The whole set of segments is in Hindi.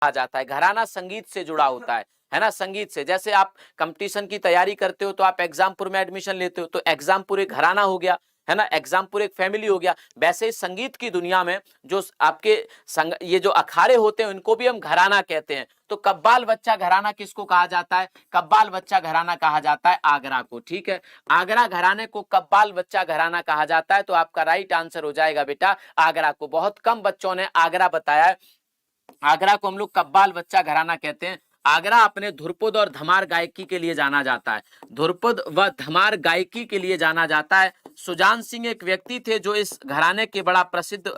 कहा जाता है। घराना संगीत से जुड़ा होता है ना, संगीत से। जैसे आप कंपटीशन की तैयारी करते हो तो आप एग्जामपुर में एडमिशन लेते हो, तो एग्जामपुर एक घराना हो गया, है ना, एग्जामपुर एक फैमिली हो गया। वैसे ही संगीत की दुनिया में जो आपके ये जो अखाड़े होते हैं उनको भी हम घराना कहते हैं। तो कव्वाल बच्चा घराना किसको कहा जाता है? कव्वाल बच्चा घराना कहा जाता है आगरा को। ठीक है, आगरा घराने को कव्वाल बच्चा घराना कहा जाता है। तो आपका राइट आंसर हो जाएगा बेटा आगरा को। बहुत कम बच्चों ने आगरा बताया है। आगरा को हम लोग कव्वाल बच्चा घराना कहते हैं। आगरा अपने धुरपद और धमार गायकी के लिए जाना जाता है। धुरपद व धमार गायकी के लिए जाना जाता है। सुजान सिंह एक व्यक्ति थे जो इस घराने के बड़ा प्रसिद्ध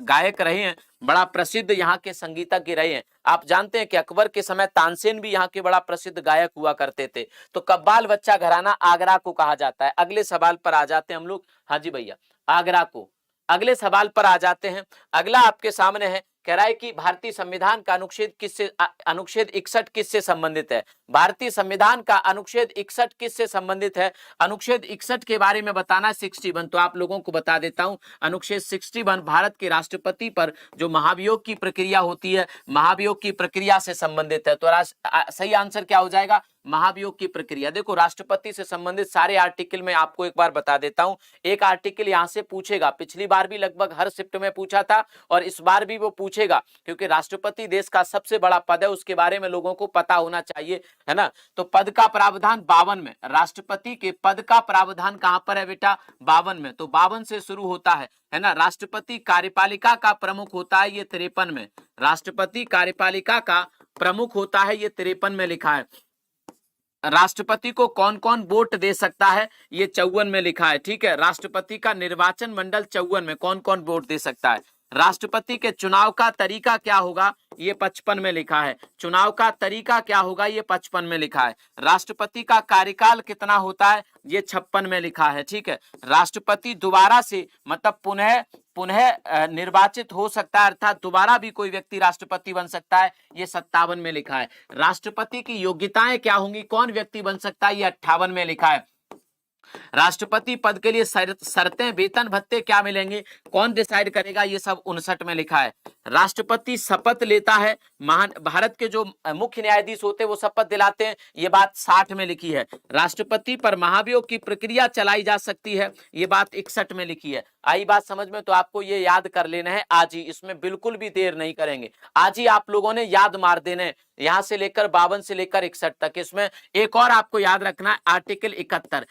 गायक रहे हैं, बड़ा प्रसिद्ध यहाँ के संगीतज्ञ रहे हैं। आप जानते हैं कि अकबर के समय तानसेन भी यहाँ के बड़ा प्रसिद्ध गायक हुआ करते थे। तो कव्वाल बच्चा घराना आगरा को कहा जाता है। अगले सवाल पर आ जाते हैं हम लोग। हाँ जी भैया, आगरा को। अगले सवाल पर आ जाते हैं। अगला आपके सामने है, कह रहा है कि भारतीय संविधान का अनुच्छेद 61 किससे संबंधित है? भारतीय संविधान का अनुच्छेद 61 किससे संबंधित है? अनुच्छेद 61 के बारे में बताना 61। तो आप लोगों को बता देता हूं, अनुच्छेद 61 भारत के राष्ट्रपति पर जो महाभियोग की प्रक्रिया होती है, महाभियोग की प्रक्रिया से संबंधित है। तो सही आंसर क्या हो जाएगा? महाभियोग की प्रक्रिया। देखो, राष्ट्रपति से संबंधित सारे आर्टिकल में आपको एक बार बता देता हूं। एक आर्टिकल यहां से पूछेगा, पिछली बार भी लगभग हर शिफ्ट में पूछा था और इस बार भी वो पूछेगा, क्योंकि राष्ट्रपति देश का सबसे बड़ा पद है, उसके बारे में लोगों को पता होना चाहिए, है ना। तो पद का प्रावधान 52 में, राष्ट्रपति के पद का प्रावधान कहां पर है बेटा? 52 में। तो 52 से शुरू होता है ना। राष्ट्रपति कार्यपालिका का प्रमुख होता है, ये 53 में। राष्ट्रपति कार्यपालिका का प्रमुख होता है, ये 53 में लिखा है। राष्ट्रपति को कौन कौन वोट दे सकता है? ये 54 में लिखा है। ठीक है, राष्ट्रपति का निर्वाचन मंडल 54 में, कौन कौन वोट दे सकता है? राष्ट्रपति के चुनाव का तरीका क्या होगा? ये 55 में लिखा है। चुनाव का तरीका क्या होगा? ये 55 में लिखा है। राष्ट्रपति का कार्यकाल कितना होता है? ये 56 में लिखा है। ठीक है, राष्ट्रपति दोबारा से मतलब पुनः निर्वाचित हो सकता है, अर्थात दोबारा भी कोई व्यक्ति राष्ट्रपति बन सकता है, ये 57 में लिखा है। राष्ट्रपति की योग्यताएं क्या होंगी, कौन व्यक्ति बन सकता है, ये 58 में लिखा है। राष्ट्रपति पद के लिए शर्तें, वेतन भत्ते क्या मिलेंगे, कौन डिसाइड करेगा, ये सब 59 में लिखा है। राष्ट्रपति शपथ लेता है, भारत के जो मुख्य न्यायाधीश होते हैं वो शपथ दिलाते हैं, ये बात 60 में लिखी है। राष्ट्रपति पर महाभियोग की प्रक्रिया चलाई जा सकती है, ये बात 61 में लिखी है। आई बात समझ में? तो आपको ये याद कर लेना है आज ही, इसमें बिल्कुल भी देर नहीं करेंगे, आज ही आप लोगों ने याद मार देने, यहां से लेकर 52 से लेकर 61 तक। इसमें एक और आपको याद रखना है, आर्टिकल 71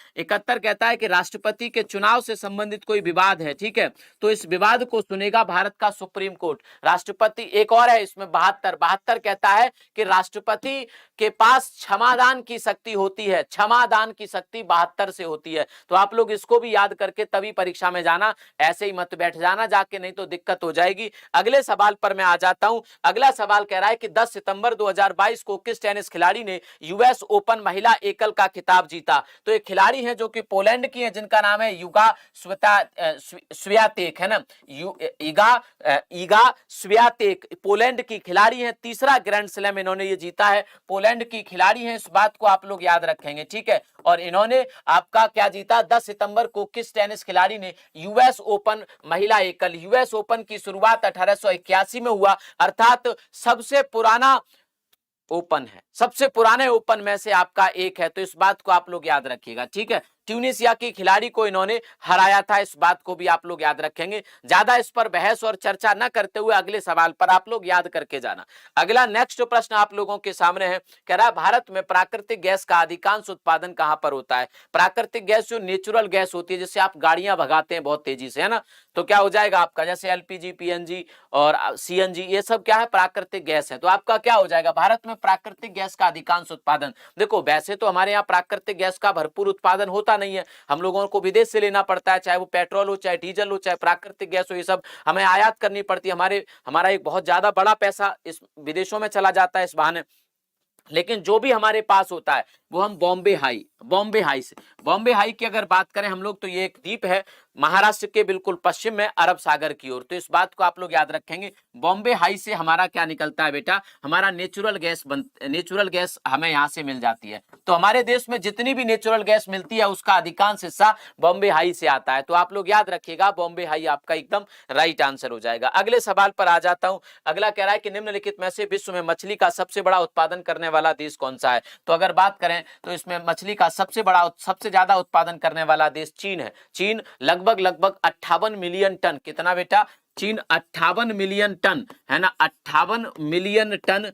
कहता है कि राष्ट्रपति के चुनाव से संबंधित कोई विवाद है, ठीक है, तो इस विवाद को सुनेगा भारत का सुप्रीम कोर्ट। राष्ट्रपति एक और है इसमें 72 कहता है कि राष्ट्रपति के पास क्षमादान की शक्ति होती है, क्षमादान की शक्ति 72 से होती है। तो आप लोग इसको भी याद करके तभी परीक्षा में जाना, ऐसे ही मत बैठ जाना जाके, नहीं तो दिक्कत हो जाएगी। अगले सवाल पर मैं आ जाता हूं। अगला सवाल कह रहा है कि 10 सितंबर 2022 को किस टेनिस खिलाड़ी ने यूएस ओपन महिला एकल का खिताब जीता? तो एक खिलाड़ी है जो कि पोलैंड की है, जिनका नाम है युगा स्वियातेक, है ना, ईगा स्वियातेक पोलैंड की खिलाड़ी है। तीसरा ग्रैंड स्लैम इन्होंने ये जीता है, पोलैंड की खिलाड़ी है, इस बात को आप लोग याद रखेंगे, ठीक है। और इन्होंने आपका क्या जीता? 10 सितंबर को किस टेनिस खिलाड़ी ने यूएस ओपन महिला एकल, यूएस ओपन की शुरुआत 1881 में हुआ, अर्थात सबसे पुराना ओपन है, सबसे पुराने ओपन में से आपका एक है। तो इस बात को आप लोग याद रखिएगा, ठीक है। ट्यूनिसिया की खिलाड़ी को इन्होंने हराया था, इस बात को भी आप लोग याद रखेंगे। ज्यादा इस पर बहस और चर्चा न करते हुए अगले सवाल पर आप लोग याद करके जाना। अगला नेक्स्ट प्रश्न आप लोगों के सामने है, कह रहा है भारत में प्राकृतिक गैस का अधिकांश उत्पादन कहां पर होता है? प्राकृतिक गैस जो नेचुरल गैस होती है, जिससे आप गाड़ियां भगाते हैं बहुत तेजी से, है ना, तो क्या हो जाएगा आपका? जैसे एलपीजी, पीएनजी और सीएनजी, ये सब क्या है? प्राकृतिक गैस है। तो आपका क्या हो जाएगा? भारत में प्राकृतिक गैस का अधिकांश उत्पादन। देखो, वैसे तो हमारे यहाँ प्राकृतिक गैस का भरपूर उत्पादन होता नहीं है, हम लोगों को विदेश से लेना पड़ता है, चाहे वो पेट्रोल हो, चाहे डीजल हो, चाहे प्राकृतिक गैस हो, ये सब हमें आयात करनी पड़ती है। हमारा एक बहुत ज्यादा बड़ा पैसा इस विदेशों में चला जाता है इस बहाने। लेकिन जो भी हमारे पास होता है वो हम बॉम्बे हाई से, बॉम्बे हाई की अगर बात करें हम लोग, तो ये एक द्वीप है महाराष्ट्र के बिल्कुल पश्चिम में अरब सागर की ओर। तो इस बात को आप लोग याद रखेंगे, बॉम्बे हाई से हमारा क्या निकलता है बेटा, हमारा नेचुरल गैस हमें यहाँ से मिल जाती है। तो हमारे देश में जितनी भी नेचुरल गैस मिलती है उसका अधिकांश हिस्सा बॉम्बे हाई से आता है। तो आप लोग याद रखिएगा, बॉम्बे हाई आपका एकदम राइट आंसर हो जाएगा। अगले सवाल पर आ जाता हूं। अगला कह रहा है कि निम्नलिखित में से विश्व में मछली का सबसे बड़ा उत्पादन करने वाला देश कौन सा है। तो अगर बात करें तो इसमें मछली का सबसे ज्यादा उत्पादन करने वाला देश चीन है। चीन लगभग 58 मिलियन टन, कितना बेटा, चीन 58 मिलियन टन, है ना, 58 मिलियन टन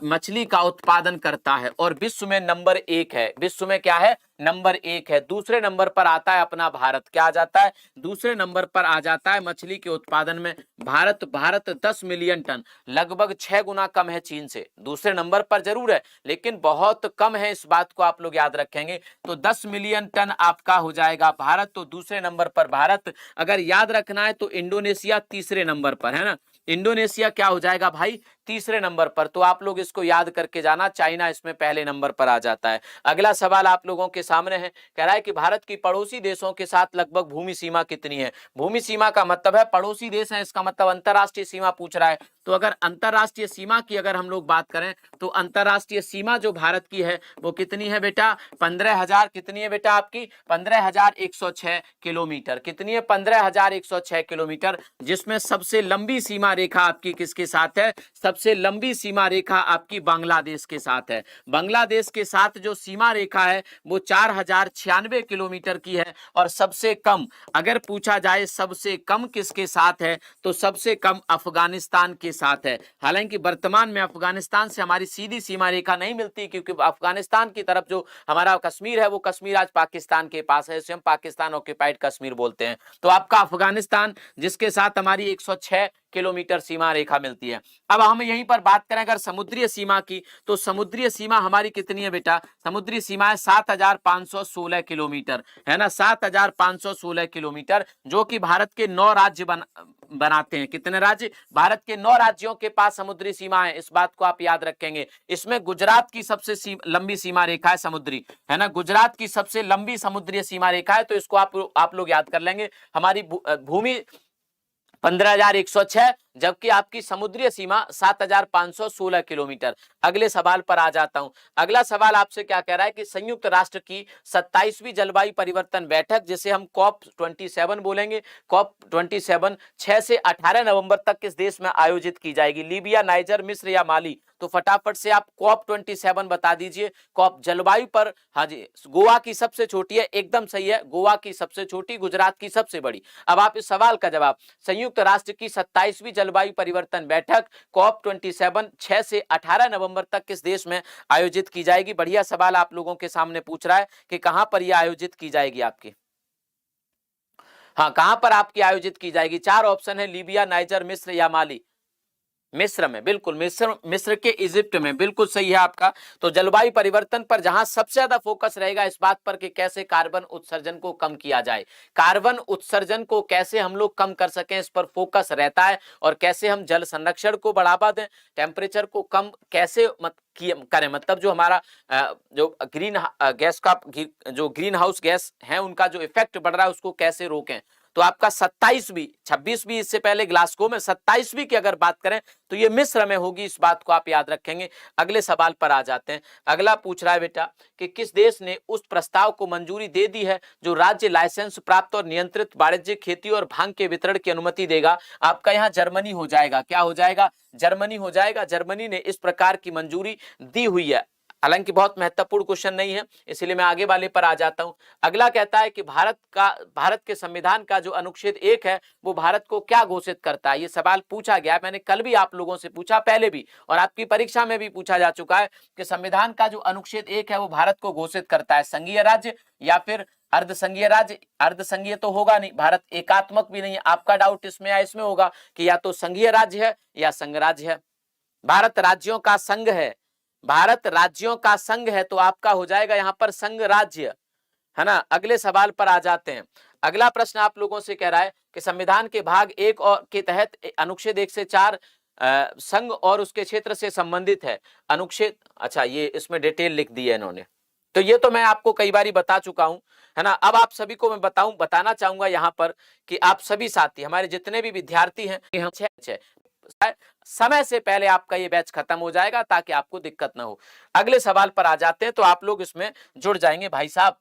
मछली का उत्पादन करता है और विश्व में नंबर 1 है। विश्व में क्या है, नंबर 1 है। दूसरे नंबर पर आता है अपना भारत, क्या आ जाता है, दूसरे नंबर पर आ जाता है मछली के उत्पादन में भारत। भारत 10 मिलियन टन, लगभग 6 गुना कम है चीन से। दूसरे नंबर पर जरूर है लेकिन बहुत कम है, इस बात को आप लोग याद रखेंगे। तो 10 मिलियन टन आपका हो जाएगा भारत, तो दूसरे नंबर पर भारत। अगर याद रखना है तो इंडोनेशिया तीसरे नंबर पर, है ना, इंडोनेशिया क्या हो जाएगा भाई, तीसरे नंबर पर। तो आप लोग इसको याद करके जाना, चाइना इसमें पहले नंबर पर आ जाता है। अगला सवाल आप लोगों के सामने है, कह रहा है कि भारत की पड़ोसी देशों के साथ लगभग भूमि सीमा कितनी है। भूमि सीमा का मतलब है पड़ोसी देश है, इसका मतलब अंतरराष्ट्रीय सीमा पूछ रहा है। तो अगर अंतरराष्ट्रीय सीमा की अगर हम लोग बात करें तो अंतरराष्ट्रीय सीमा जो भारत की है वो कितनी है बेटा, 15,000, कितनी है बेटा आपकी, 15,106 किलोमीटर। कितनी है, 15,106 किलोमीटर, जिसमें सबसे लंबी सीमा रेखा आपकी किसके साथ है, सबसे लंबी सीमा रेखा आपकी बांग्लादेश के साथ है। बांग्लादेश के साथ जो सीमा रेखा है वो 4,096 किलोमीटर की है। और सबसे कम अगर पूछा जाए सबसे कम किसके साथ है, तो सबसे कम अफगानिस्तान के साथ है। हालांकि वर्तमान में अफगानिस्तान से हमारी सीधी सीमा रेखा नहीं मिलती, क्योंकि अफगानिस्तान की तरफ जो हमारा कश्मीर है वो कश्मीर आज पाकिस्तान के पास है, इसे हम पाकिस्तान ऑक्यूपाइड कश्मीर बोलते हैं। तो आपका अफगानिस्तान जिसके साथ हमारी 106 किलोमीटर सीमा रेखा मिलती है। अब हम यहीं पर बात करें अगर समुद्रीय सीमा की, तो समुद्रीय सीमा हमारी कितनी है बेटा, समुद्री सीमा है 7,516 किलोमीटर, है ना, 7,516 किलोमीटर, जो कि भारत के 9 राज्य बनाते हैं। कितने राज्य, भारत के 9 राज्यों के पास समुद्री सीमा है, इस बात को आप याद रखेंगे। इसमें गुजरात की सबसे लंबी सीमा रेखा है समुद्री, है ना, गुजरात की सबसे लंबी समुद्री सीमा रेखा है। तो इसको आप लोग याद कर लेंगे। हमारी भूमि 15,106, जबकि आपकी समुद्री सीमा 7,516 किलोमीटर। अगले सवाल पर आ जाता हूं। अगला सवाल आपसे क्या कह रहा है कि संयुक्त राष्ट्र की 27वीं जलवायु परिवर्तन बैठक, जिसे हम COP27 बोलेंगे, COP27 6 से 18 नवंबर तक किस देश में आयोजित की जाएगी, लीबिया, नाइजर, मिस्र या माली। तो फटाफट से आप COP27 बता दीजिए। COP जलवायु पर, हाँ जी, गोवा की सबसे छोटी है, एकदम सही है, गोवा की सबसे छोटी, गुजरात की सबसे बड़ी। अब आप इस सवाल का जवाब, संयुक्त राष्ट्र की 27वीं जलवायु परिवर्तन बैठक COP27 6 से 18 नवंबर तक किस देश में आयोजित की जाएगी। बढ़िया सवाल आप लोगों के सामने पूछ रहा है कि कहां पर यह आयोजित की जाएगी आपकी, हाँ, कहां पर आपकी आयोजित की जाएगी। 4 ऑप्शन है, लीबिया, नाइजर, मिस्र या माली। मिस्र में, बिल्कुल, मिस्र के इजिप्ट में, बिल्कुल सही है आपका। तो जलवायु परिवर्तन पर जहां सबसे ज्यादा फोकस रहेगा इस बात पर कि कैसे कार्बन उत्सर्जन को कम किया जाए, कार्बन उत्सर्जन को कैसे हम लोग कम कर सकें, इस पर फोकस रहता है। और कैसे हम जल संरक्षण को बढ़ावा दें, टेम्परेचर को कम कैसे करें, मतलब जो हमारा जो ग्रीन हाउस गैस है उनका जो इफेक्ट बढ़ रहा है उसको कैसे रोकें। तो आपका 27वीं, 26वीं, इससे पहले ग्लासगो में, 27वीं की अगर बात करें तो ये मिस्र में होगी, इस बात को आप याद रखेंगे। अगले सवाल पर आ जाते हैं। अगला पूछ रहा है बेटा कि किस देश ने उस प्रस्ताव को मंजूरी दे दी है जो राज्य लाइसेंस प्राप्त और नियंत्रित वाणिज्यिक खेती और भांग के वितरण की अनुमति देगा। आपका यहाँ जर्मनी हो जाएगा, क्या हो जाएगा, जर्मनी हो जाएगा। जर्मनी ने इस प्रकार की मंजूरी दी हुई है। हालांकि बहुत महत्वपूर्ण क्वेश्चन नहीं है, इसलिए मैं आगे वाले पर आ जाता हूं। अगला कहता है कि भारत के संविधान का जो अनुच्छेद 1 है वो भारत को क्या घोषित करता है। ये सवाल पूछा गया, मैंने कल भी आप लोगों से पूछा, पहले भी, और आपकी परीक्षा में भी पूछा जा चुका है कि संविधान का जो अनुच्छेद 1 है वो भारत को घोषित करता है संघीय राज्य या फिर अर्धसंघीय राज्य। अर्धसंघीय तो होगा नहीं, भारत एकात्मक भी नहीं है। आपका डाउट इसमें या इसमें होगा कि या तो संघीय राज्य है या संघ राज्य है। भारत राज्यों का संघ है, भारत राज्यों का संघ है, तो आपका हो जाएगा यहां पर संघ राज्य, है ना। अगले सवाल पर आ जाते हैं। अगला प्रश्न आप लोगों से कह रहा है कि संविधान के भाग 1 और के तहत अनुच्छेद 1 से 4 संघ और उसके क्षेत्र से संबंधित है। अनुच्छेद, अच्छा, ये इसमें डिटेल लिख दी है इन्होंने, तो ये तो मैं आपको कई बारी बता चुका हूं, है ना। अब आप सभी को मैं बताना चाहूंगा यहाँ पर कि आप सभी साथी, हमारे जितने भी विद्यार्थी हैं, हम समय से पहले आपका ये बैच खत्म हो जाएगा ताकि आपको दिक्कत ना हो। अगले सवाल पर आ जाते हैं, तो आप लोग इसमें जुड़ जाएंगे। भाई साहब,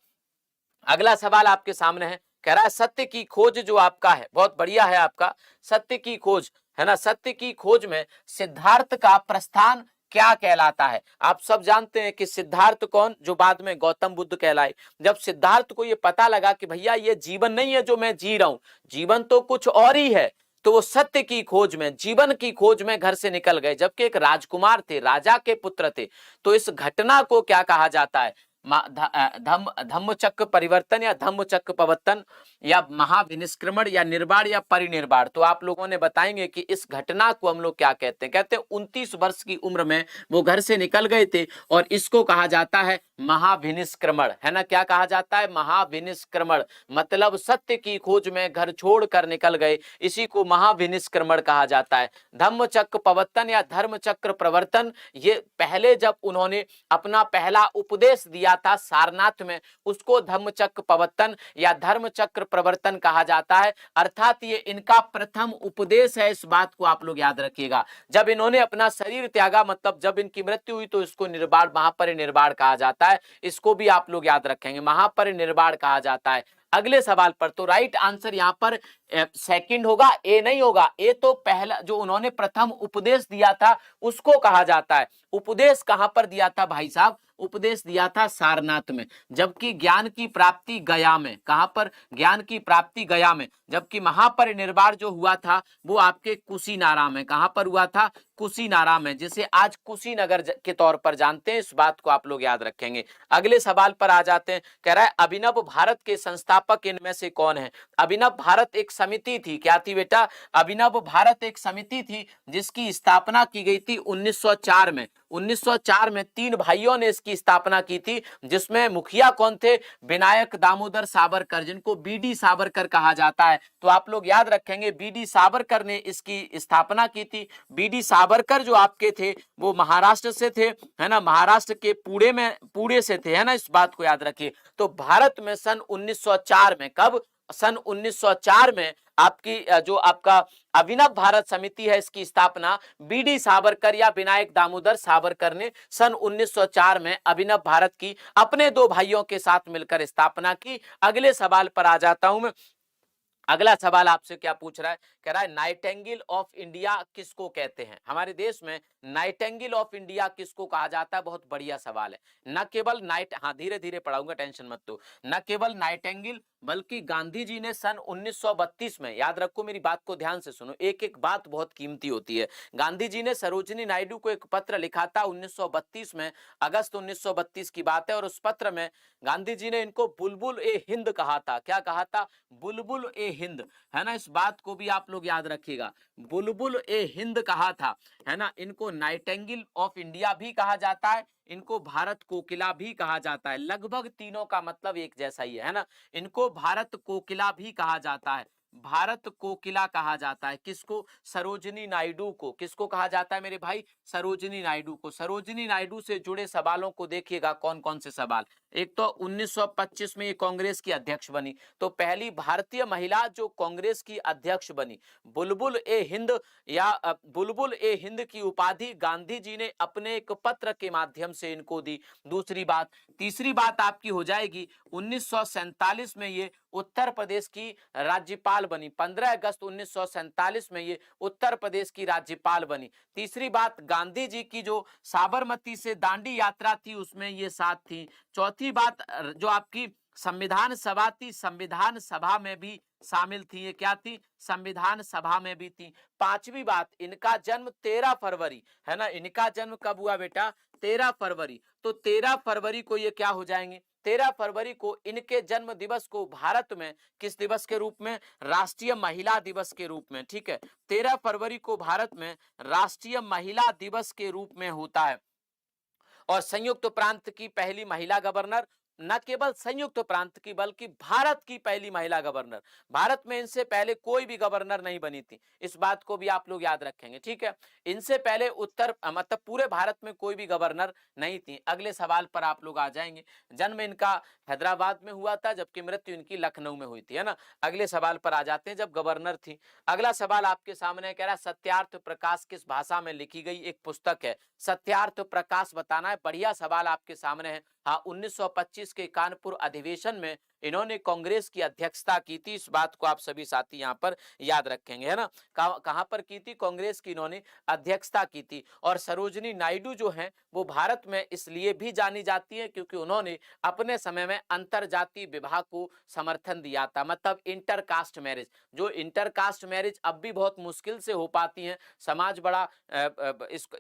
अगला सवाल आपके सामने है, कह रहा है सत्य की खोज जो आपका है, बहुत बढ़िया है आपका, सत्य की खोज, है ना। सत्य की खोज में सिद्धार्थ का प्रस्थान क्या कहलाता है। आप सब जानते हैं कि सिद्धार्थ कौन, जो बाद में गौतम बुद्ध कहलाए। जब सिद्धार्थ को ये पता लगा कि भैया ये जीवन नहीं है जो मैं जी रहा हूं, जीवन तो कुछ और ही है, तो वो सत्य की खोज में, जीवन की खोज में घर से निकल गए। जबकि एक राजकुमार थे, राजा के पुत्र थे। तो इस घटना को क्या कहा जाता है, धम्म चक्र परिवर्तन या धम्म चक्र प्रवर्तन या महाविनिष्क्रमण या निर्वाण या परिनिर्वाण। तो आप लोगों ने बताएंगे कि इस घटना को हम लोग क्या कहते हैं। कहते हैं 29 वर्ष की उम्र में वो घर से निकल गए थे और इसको कहा जाता है महाविनिष्क्रमण, है ना। क्या कहा जाता है, महाविनिष्क्रमण, मतलब सत्य की खोज में घर छोड़कर निकल गए, इसी को महाविनिष्क्रमण कहा जाता है। धम्म चक्र प्रवर्तन या धर्म चक्र प्रवर्तन, ये पहले जब उन्होंने अपना पहला उपदेश दिया था सारनाथ में, उसको धम्म चक्र प्रवर्तन या धर्म चक्र प्रवर्तन कहा जाता है। अर्थात ये इनका प्रथम उपदेश है, इस बात को आप लोग याद रखिएगा। जब इन्होंने अपना शरीर त्यागा, मतलब जब इनकी मृत्यु हुई, तो इसको निर्वाण, महापरिनिर्वाण कहा जाता है। इसको भी आप लोग याद रखेंगे, महापरिनिर्वाण कहा जाता है। अगले सवाल पर, तो राइट आंसर यहां पर सेकंड होगा, ए नहीं होगा। ए तो पहला जो उन्होंने प्रथम उपदेश दिया था उसको कहा जाता है। उपदेश कहां पर दिया था भाई साहब, उपदेश दिया था सारनाथ में, जबकि ज्ञान की प्राप्ति गया में। कहां पर, ज्ञान की प्राप्ति गया में। जबकि महापरिनिर्वाण जो हुआ था वो आपके कुशीनारा में। कहां पर हुआ था, कुशीनारा में, जिसे आज कुशीनगर के तौर पर जानते हैं। इस बात को आप लोग याद रखेंगे। अगले सवाल पर आ जाते हैं, कह रहा है अभिनव भारत के संस्थापक इनमें से कौन है। अभिनव भारत एक समिति थी, क्या थी बेटा, अभिनव भारत एक समिति थी जिसकी स्थापना की गई थी 1904 में। 1904 में 3 भाइयों ने इसकी स्थापना की थी, जिसमें मुखिया कौन थे, विनायक दामोदर सावरकर, जिनको बीडी सावरकर कहा जाता है। तो आप लोग याद रखेंगे, बीडी सावरकर ने इसकी स्थापना की थी। बीडी सावरकर जो आपके थे वो महाराष्ट्र से थे, है ना, महाराष्ट्र के पुणे से थे, है ना, इस बात को याद रखिए। तो भारत में सन 1904 में, कब, सन 1904 में आपकी जो आपका अभिनव भारत समिति है, इसकी स्थापना बीडी सावरकर या विनायक दामोदर सावरकर ने सन 1904 में अभिनव भारत की अपने 2 भाइयों के साथ मिलकर स्थापना की। अगले सवाल पर आ जाता हूं मैं। अगला सवाल आपसे क्या पूछ रहा है, कह रहा है नाइटेंगेल ऑफ इंडिया किसको कहते हैं। हमारे देश में नाइटेंगेल ऑफ इंडिया किसको कहा जाता है, बहुत बढ़िया सवाल है। न केवल हाँ धीरे धीरे पढ़ाऊंगा, टेंशन मत लो। न केवल नाइटेंगेल, बल्कि गांधी जी ने सन 1932 में, याद रखो मेरी बात को ध्यान से सुनो, एक एक बात बहुत कीमती होती है। गांधी जी ने सरोजिनी नायडू को एक पत्र लिखा था 1932 में, अगस्त 1932 की बात है। और उस पत्र में गांधी जी ने इनको बुलबुल ए हिंद कहा था। क्या कहा था, बुलबुल ए हिंद, है ना, इस बात को भी आप लोग याद रखिएगा, बुलबुल ए हिंद कहा था, है ना। इनको नाइटेंगेल ऑफ इंडिया भी कहा जाता है, इनको भारत कोकिला भी कहा जाता है। लगभग तीनों का मतलब एक जैसा ही है ना। इनको भारत कोकिला भी कहा जाता है, भारत कोकिला कहा जाता है। किसको, सरोजिनी नायडू को। किसको कहा जाता है मेरे भाई, सरोजिनी नायडू को। सरोजिनी नायडू से जुड़े सवालों को देखिएगा, कौन कौन से सवाल। एक तो 1925 में ये कांग्रेस की अध्यक्ष बनी, तो पहली भारतीय महिला जो कांग्रेस की अध्यक्ष बनी। बुलबुल ए हिंद या बुलबुल ए हिंद की उपाधि गांधी जी ने अपने एक पत्र के माध्यम से इनको दी। दूसरी बात, तीसरी बात आपकी हो जाएगी 1947 में ये उत्तर प्रदेश की राज्यपाल बनी। 15 अगस्त 1947 में ये उत्तर प्रदेश की राज्यपाल बनी। तीसरी बात, गांधी जी की जो साबरमती से दांडी यात्रा थी उसमें ये साथ थी। चौथी बात, जो आपकी संविधान सभा थी, संविधान सभा में भी शामिल थी। ये क्या थी, संविधान सभा में भी थी। पांचवी बात, इनका जन्म 13 फरवरी, है ना, इनका जन्म कब हुआ बेटा, 13 फरवरी। तो 13 फरवरी को ये क्या हो जाएंगे, 13 फरवरी को इनके जन्म दिवस को भारत में किस दिवस के रूप में, राष्ट्रीय महिला दिवस के रूप में, ठीक है। 13 फरवरी को भारत में राष्ट्रीय महिला दिवस के रूप में होता है। और संयुक्त प्रांत की पहली महिला गवर्नर न केवल संयुक्त प्रांत की बल्कि भारत की पहली महिला गवर्नर। भारत में इनसे पहले कोई भी गवर्नर नहीं बनी थी, इस बात को भी आप लोग याद रखेंगे, ठीक है। इनसे पहले उत्तर मतलब पूरे भारत में कोई भी गवर्नर नहीं थी। अगले सवाल पर आप लोग आ जाएंगे। जन्म इनका हैदराबाद में हुआ था, जबकि मृत्यु इनकी लखनऊ में हुई थी, है ना। अगले सवाल पर आ जाते हैं, जब गवर्नर थी। अगला सवाल आपके सामने कह रहा है सत्यार्थ प्रकाश किस भाषा में लिखी गई एक पुस्तक है। सत्यार्थ प्रकाश बताना है। बढ़िया सवाल आपके सामने है। हाँ, 1925 के कानपुर अधिवेशन में इन्होंने कांग्रेस की अध्यक्षता की थी। इस बात को आप सभी साथी यहाँ पर याद रखेंगे, है ना। कहां पर की थी? कांग्रेस की इन्होंने अध्यक्षता की थी। और सरोजिनी नायडू जो हैं वो भारत में इसलिए भी जानी जाती है क्योंकि उन्होंने अपने समय में अंतरजातीय विवाह को समर्थन दिया था, मतलब इंटरकास्ट मैरिज। जो इंटरकास्ट मैरिज अब भी बहुत मुश्किल से हो पाती हैं, समाज बड़ा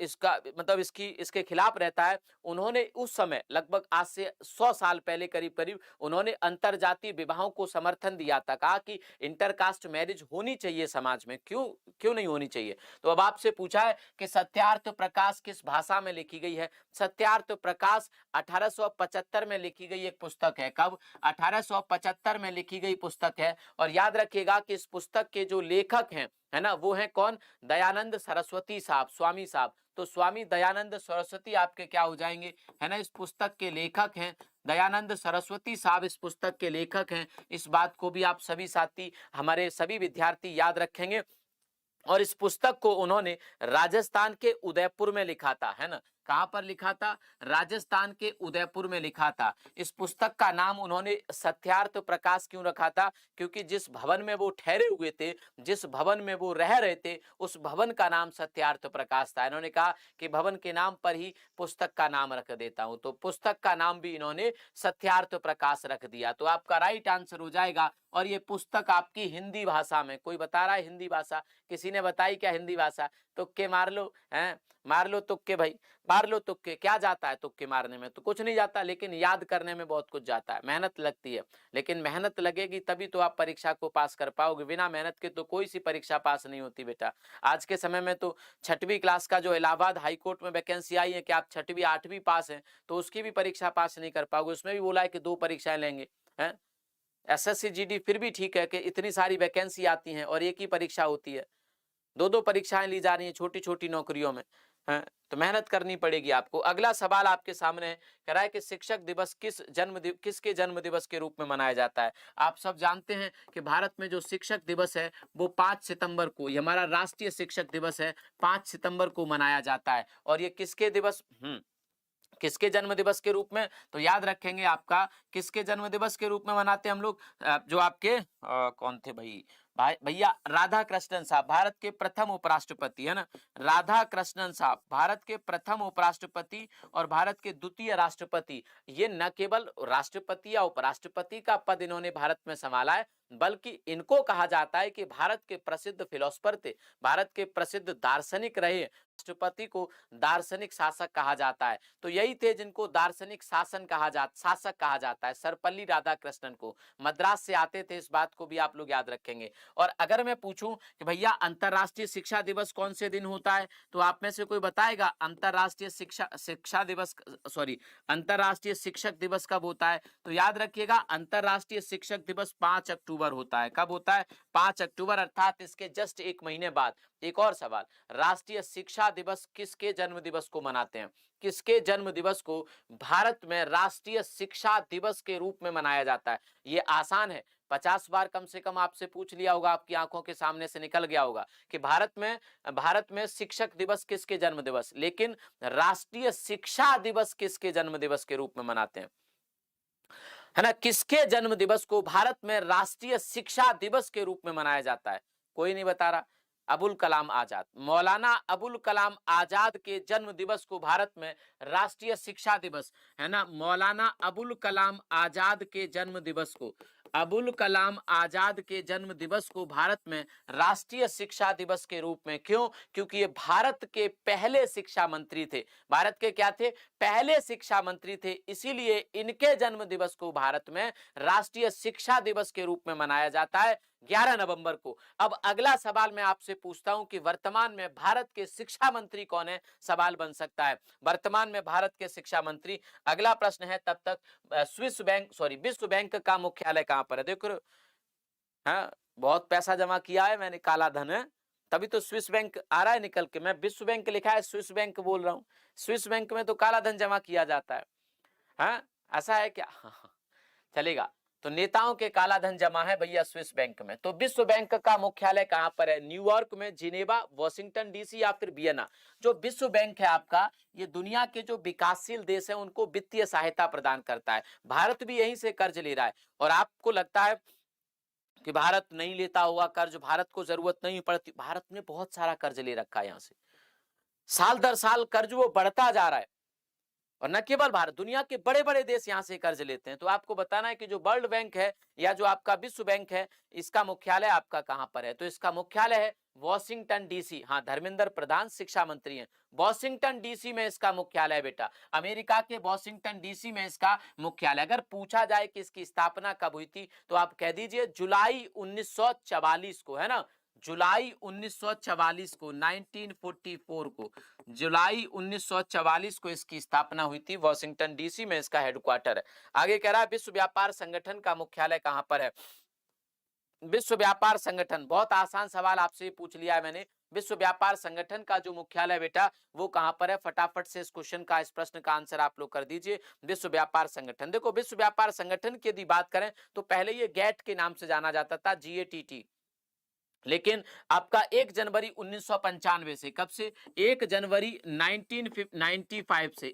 इसका मतलब इसके खिलाफ रहता है। उन्होंने उस समय लगभग आज से 100 साल पहले करीब करीब उन्होंने अंतरजातीय विवाहों को समर्थन दिया था। कहा कि इंटरकास्ट मैरिज होनी चाहिए समाज में, क्यों नहीं होनी चाहिए। तो अब आपसे पूछा है कि सत्यार्थ प्रकाश किस भाषा में लिखी गई है। सत्यार्थ प्रकाश 1875 में लिखी गई एक पुस्तक है। कब? 1875 में लिखी गई पुस्तक है। और याद रखिएगा कि इस पुस्तक के जो लेखक हैं, है ना, वो है कौन? दयानंद सरस्वती साहब, स्वामी साहब। तो स्वामी दयानंद सरस्वती आपके क्या हो जाएंगे, है ना, इस पुस्तक के लेखक हैं। दयानंद सरस्वती साहब इस पुस्तक के लेखक हैं। इस बात को भी आप सभी साथी, हमारे सभी विद्यार्थी याद रखेंगे। और इस पुस्तक को उन्होंने राजस्थान के उदयपुर में लिखा था, है ना। कहां पर लिखा था? राजस्थान के उदयपुर में लिखा था। इस पुस्तक का नाम उन्होंने सत्यार्थ प्रकाश क्यों रखा था? क्योंकि जिस भवन में वो ठहरे हुए थे, जिस भवन में वो रह रहे थे, उस भवन का नाम सत्यार्थ प्रकाश था। इन्होंने कहा कि भवन के नाम पर ही पुस्तक का नाम रख देता हूं, तो पुस्तक का नाम भी इन्होंने सत्यार्थ प्रकाश रख दिया। तो आपका राइट आंसर हो जाएगा। और ये पुस्तक आपकी हिंदी भाषा में, कोई बता रहा है हिंदी भाषा? किसी ने बताई क्या हिंदी भाषा? तुक्के मार लो, हैं, मार लो तुक्के भाई, मार लो तुक्के। क्या जाता है तुक्के मारने में? तो कुछ नहीं जाता, लेकिन याद करने में बहुत कुछ जाता है, मेहनत लगती है। लेकिन मेहनत लगेगी तभी तो आप परीक्षा को पास कर पाओगे। बिना मेहनत के तो कोई सी परीक्षा पास नहीं होती बेटा। आज के समय में तो 6वीं क्लास का जो इलाहाबाद हाईकोर्ट में वैकेंसी आई है कि आप 6वीं 8वीं पास हैं, तो उसकी भी परीक्षा पास नहीं कर पाओगे। उसमें भी बोला है कि 2 परीक्षाएं लेंगे, हैं। एसएससी जीडी फिर भी ठीक है कि इतनी सारी वैकेंसी आती हैं और एक ही परीक्षा होती है, 2-2 परीक्षाएं ली जा रही हैं छोटी छोटी नौकरियों में, हैं। तो मेहनत करनी पड़ेगी आपको। अगला सवाल आपके सामने है, कह रहा है कि शिक्षक दिवस किसके जन्म दिवस के रूप में मनाया जाता है। आप सब जानते हैं कि भारत में जो शिक्षक दिवस है वो 5 सितंबर को, ये हमारा राष्ट्रीय शिक्षक दिवस है, 5 सितंबर को मनाया जाता है। और ये किसके दिवस किसके जन्म दिवस के रूप में? तो याद रखेंगे आपका, किसके जन्म दिवस के रूप में मनाते हैं हम लोग? जो आपके कौन थे भाई भैया राधा कृष्णन साहब, भारत के प्रथम उपराष्ट्रपति, है ना। राधा कृष्णन साहब भारत के प्रथम उपराष्ट्रपति और भारत के द्वितीय राष्ट्रपति। ये न केवल राष्ट्रपति या उपराष्ट्रपति का पद इन्होंने भारत में संभाला है, बल्कि इनको कहा जाता है कि भारत के प्रसिद्ध फिलोसफर थे, भारत के प्रसिद्ध दार्शनिक रहे। राष्ट्रपति को दार्शनिक शासक कहा जाता है। तो यही थे जिनको दार्शनिक शासक कहा जाता है। सर्वपल्ली राधाकृष्णन को मद्रास से आते थे, इस बात को भी आप लोग याद रखेंगे। और अगर मैं पूछूं कि भैया अंतरराष्ट्रीय शिक्षा दिवस कौन से दिन होता है, तो आप में से कोई बताएगा अंतरराष्ट्रीय अंतरराष्ट्रीय शिक्षक दिवस कब होता है? तो याद रखिएगा अंतरराष्ट्रीय शिक्षक दिवस 5 अक्टूबर होता है। कब होता है? 5 अक्टूबर, अर्थात इसके जस्ट 1 महीने बाद। एक और सवाल, राष्ट्रीय शिक्षा दिवस किसके जन्म दिवस को मनाते हैं? किसके जन्म दिवस को भारत में राष्ट्रीय शिक्षा दिवस के रूप में मनाया जाता है? ये आसान है, 50 बार कम से कम आपसे पूछ लिया होगा, आपकी आंखों के सामने से निकल गया होगा कि भारत में शिक्षक दिवस किसके जन्म दिवस, लेकिन राष्ट्रीय शिक्षा दिवस किसके जन्म दिवस के रूप में मनाते हैं, है ना। किसके जन्म दिवस को भारत में राष्ट्रीय शिक्षा दिवस के रूप में मनाया जाता है? कोई नहीं बता रहा। अबुल कलाम आजाद, मौलाना अबुल कलाम आजाद के जन्म दिवस को भारत में राष्ट्रीय शिक्षा दिवस, है ना, मौलाना अबुल कलाम आजाद के जन्म दिवस को, अबुल कलाम आजाद के जन्म दिवस को भारत में राष्ट्रीय शिक्षा दिवस के रूप में। क्यों? क्योंकि ये भारत के पहले शिक्षा मंत्री थे। भारत के क्या थे? पहले शिक्षा मंत्री थे, इसीलिए इनके जन्म दिवस को भारत में राष्ट्रीय शिक्षा दिवस के रूप में मनाया जाता है। 11 नवंबर को। अब अगला सवाल मैं आपसे पूछता हूं कि वर्तमान में भारत के शिक्षा मंत्री कौन है, सवाल बन सकता है। वर्तमान में भारत के शिक्षा मंत्री, अगला प्रश्न है तब तक विश्व बैंक का मुख्यालय कहां पर है? देखो, हाँ, बहुत पैसा जमा किया है मैंने, काला धन है, तभी तो स्विस बैंक आ रहा है निकल के। मैं विश्व बैंक लिखा है, स्विस बैंक बोल रहा हूं। स्विस बैंक में तो काला धन जमा किया जाता है। हाँ, ऐसा है क्या? चलेगा। तो नेताओं के काला धन जमा है भैया स्विस बैंक में। तो विश्व बैंक का मुख्यालय कहां पर है? न्यूयॉर्क में, जिनेवा, वॉशिंगटन डीसी या फिर वियना। जो विश्व बैंक है आपका, ये दुनिया के जो विकासशील देश है उनको वित्तीय सहायता प्रदान करता है। भारत भी यहीं से कर्ज ले रहा है। और आपको लगता है कि भारत नहीं लेता हुआ कर्ज, भारत को जरूरत नहीं पड़ती, भारत ने बहुत सारा कर्ज ले रखा है। यहां से साल दर साल कर्ज वो बढ़ता जा रहा है। और न केवल भारत, दुनिया के बड़े बड़े देश यहां से कर्ज लेते हैं। तो आपको बताना है कि जो वर्ल्ड बैंक है या जो आपका विश्व बैंक है, इसका मुख्यालय आपका कहां पर है? तो इसका मुख्यालय है वॉशिंगटन डीसी। हाँ, धर्मेंद्र प्रधान शिक्षा मंत्री हैं। वॉशिंगटन डीसी में इसका मुख्यालय है बेटा, अमेरिका के वॉशिंगटन डीसी में इसका मुख्यालय। अगर पूछा जाए कि इसकी स्थापना कब हुई थी, तो आप कह दीजिए जुलाई 1944 को, है ना, जुलाई 1944 को, 1944 को, जुलाई 1944 को इसकी स्थापना हुई थी। वॉशिंगटन डीसी में इसका हेडक्वार्टर है। आगे कह रहा है विश्व व्यापार संगठन का मुख्यालय कहां पर है? विश्व व्यापार संगठन, बहुत आसान सवाल आपसे पूछ लिया है मैंने। विश्व व्यापार संगठन का जो मुख्यालय बेटा वो कहां पर है? फटाफट से इस क्वेश्चन का, इस प्रश्न का आंसर आप लोग कर दीजिए। विश्व व्यापार संगठन, देखो विश्व व्यापार संगठन की यदि बात करें तो पहले ये गैट के नाम से जाना जाता था, GATT। लेकिन आपका 1 जनवरी 1995 से, कब से? 1 जनवरी 1995 से,